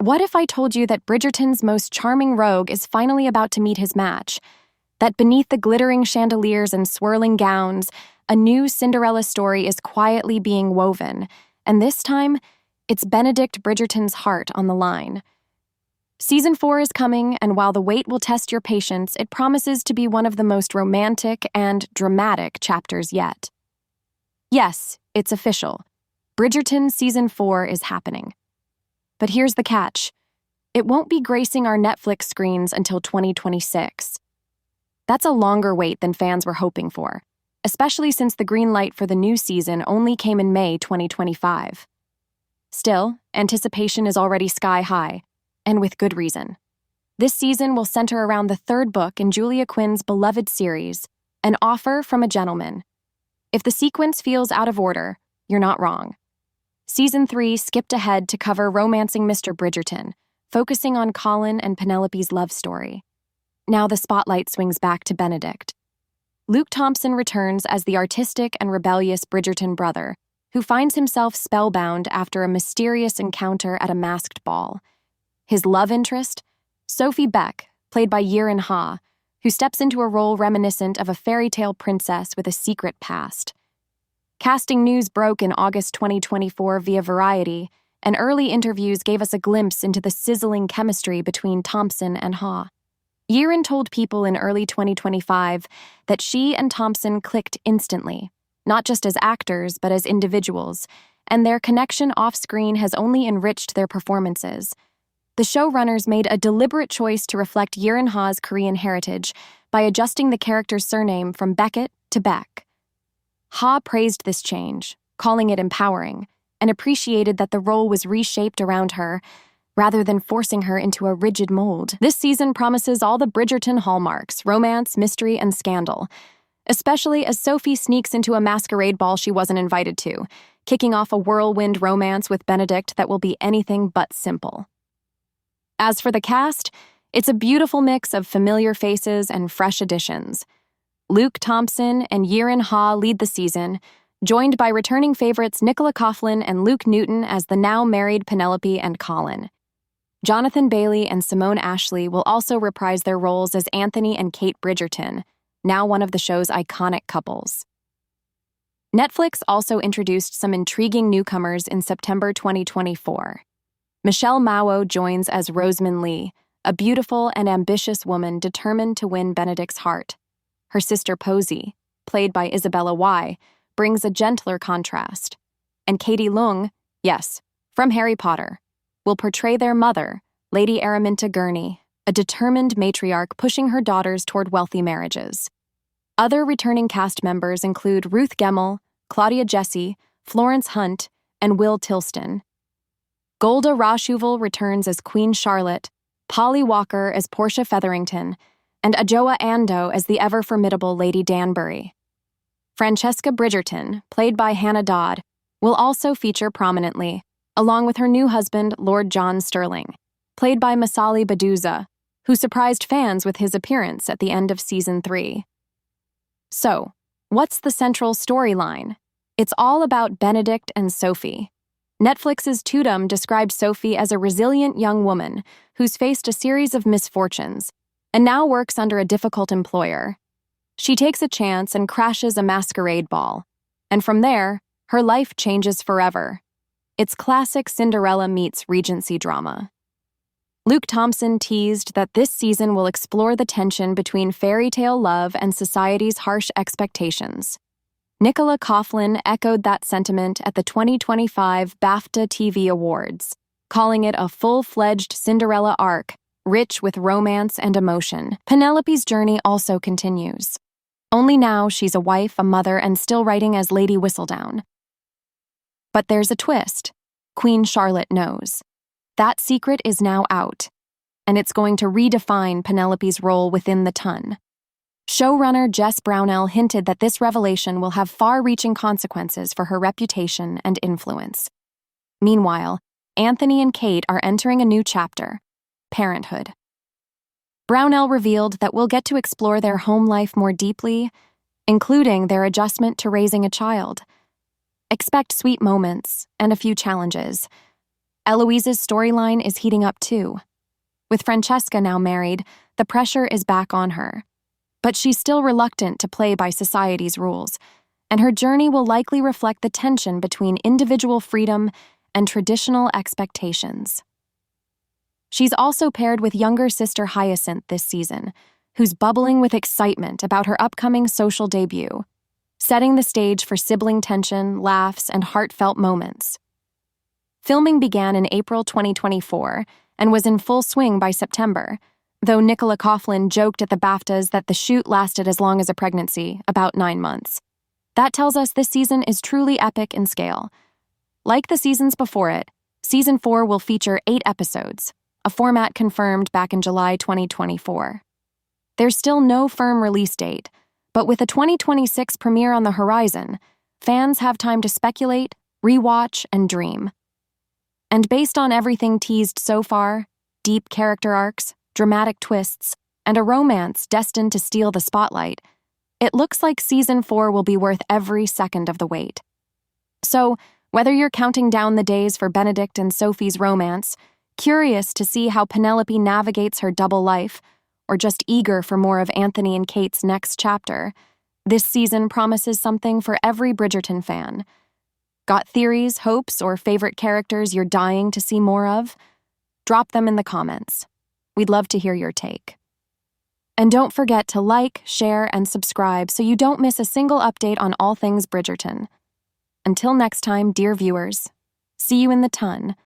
What if I told you that Bridgerton's most charming rogue is finally about to meet his match? That beneath the glittering chandeliers and swirling gowns, a new Cinderella story is quietly being woven, and this time, it's Benedict Bridgerton's heart on the line. Season 4 is coming, and while the wait will test your patience, it promises to be one of the most romantic and dramatic chapters yet. Yes, it's official. Bridgerton Season 4 is happening. But here's the catch. It won't be gracing our Netflix screens until 2026. That's a longer wait than fans were hoping for, especially since the green light for the new season only came in May 2025. Still, anticipation is already sky high, and with good reason. This season will center around the third book in Julia Quinn's beloved series, An Offer from a Gentleman. If the sequence feels out of order, you're not wrong. Season 3 skipped ahead to cover romancing Mr. Bridgerton, focusing on Colin and Penelope's love story. Now the spotlight swings back to Benedict. Luke Thompson returns as the artistic and rebellious Bridgerton brother, who finds himself spellbound after a mysterious encounter at a masked ball. His love interest? Sophie Beck, played by Yiren Ha, who steps into a role reminiscent of a fairy tale princess with a secret past. Casting news broke in August 2024 via Variety, and early interviews gave us a glimpse into the sizzling chemistry between Thompson and Ha. Yiren told People in early 2025 that she and Thompson clicked instantly, not just as actors but as individuals, and their connection off-screen has only enriched their performances. The showrunners made a deliberate choice to reflect Yiren Ha's Korean heritage by adjusting the character's surname from Beckett to Beck. Ha praised this change, calling it empowering, and appreciated that the role was reshaped around her, rather than forcing her into a rigid mold. This season promises all the Bridgerton hallmarks: romance, mystery, and scandal, especially as Sophie sneaks into a masquerade ball she wasn't invited to, kicking off a whirlwind romance with Benedict that will be anything but simple. As for the cast, it's a beautiful mix of familiar faces and fresh additions. Luke Thompson and Yiren Ha lead the season, joined by returning favorites Nicola Coughlan and Luke Newton as the now-married Penelope and Colin. Jonathan Bailey and Simone Ashley will also reprise their roles as Anthony and Kate Bridgerton, now one of the show's iconic couples. Netflix also introduced some intriguing newcomers in September 2024. Michelle Mao joins as Rosamund Lee, a beautiful and ambitious woman determined to win Benedict's heart. Her sister Posey, played by Isabella Y., brings a gentler contrast. And Katie Leung, yes, from Harry Potter, will portray their mother, Lady Araminta Gurney, a determined matriarch pushing her daughters toward wealthy marriages. Other returning cast members include Ruth Gemmell, Claudia Jessie, Florence Hunt, and Will Tilston. Golda Rosheuvel returns as Queen Charlotte, Polly Walker as Portia Featherington, and Adjoa Andoh as the ever-formidable Lady Danbury. Francesca Bridgerton, played by Hannah Dodd, will also feature prominently, along with her new husband, Lord John Sterling, played by Masali Baduza, who surprised fans with his appearance at the end of Season 3. So, what's the central storyline? It's all about Benedict and Sophie. Netflix's Tudum described Sophie as a resilient young woman who's faced a series of misfortunes and now works under a difficult employer. She takes a chance and crashes a masquerade ball, and from there, her life changes forever. It's classic Cinderella meets Regency drama. Luke Thompson teased that this season will explore the tension between fairy tale love and society's harsh expectations. Nicola Coughlan echoed that sentiment at the 2025 BAFTA TV Awards, calling it a full-fledged Cinderella arc, rich with romance and emotion. Penelope's journey also continues. Only now she's a wife, a mother, and still writing as Lady Whistledown. But there's a twist. Queen Charlotte knows. That secret is now out, and it's going to redefine Penelope's role within the ton. Showrunner Jess Brownell hinted that this revelation will have far-reaching consequences for her reputation and influence. Meanwhile, Anthony and Kate are entering a new chapter, parenthood. Brownell revealed that we'll get to explore their home life more deeply, including their adjustment to raising a child. Expect sweet moments and a few challenges, Eloise's storyline is heating up too. With Francesca now married, the pressure is back on her. But she's still reluctant to play by society's rules, and her journey will likely reflect the tension between individual freedom and traditional expectations. She's also paired with younger sister Hyacinth this season, who's bubbling with excitement about her upcoming social debut, setting the stage for sibling tension, laughs, and heartfelt moments. Filming began in April 2024 and was in full swing by September, though Nicola Coughlan joked at the BAFTAs that the shoot lasted as long as a pregnancy, about 9 months. That tells us this season is truly epic in scale. Like the seasons before it, Season 4 will feature 8 episodes, a format confirmed back in July 2024. There's still no firm release date, but with a 2026 premiere on the horizon, fans have time to speculate, rewatch, and dream. And based on everything teased so far, deep character arcs, dramatic twists, and a romance destined to steal the spotlight, it looks like Season 4 will be worth every second of the wait. So, whether you're counting down the days for Benedict and Sophie's romance, curious to see how Penelope navigates her double life, or just eager for more of Anthony and Kate's next chapter, this season promises something for every Bridgerton fan. Got theories, hopes, or favorite characters you're dying to see more of? Drop them in the comments. We'd love to hear your take. And don't forget to like, share, and subscribe so you don't miss a single update on all things Bridgerton. Until next time, dear viewers, see you in the ton.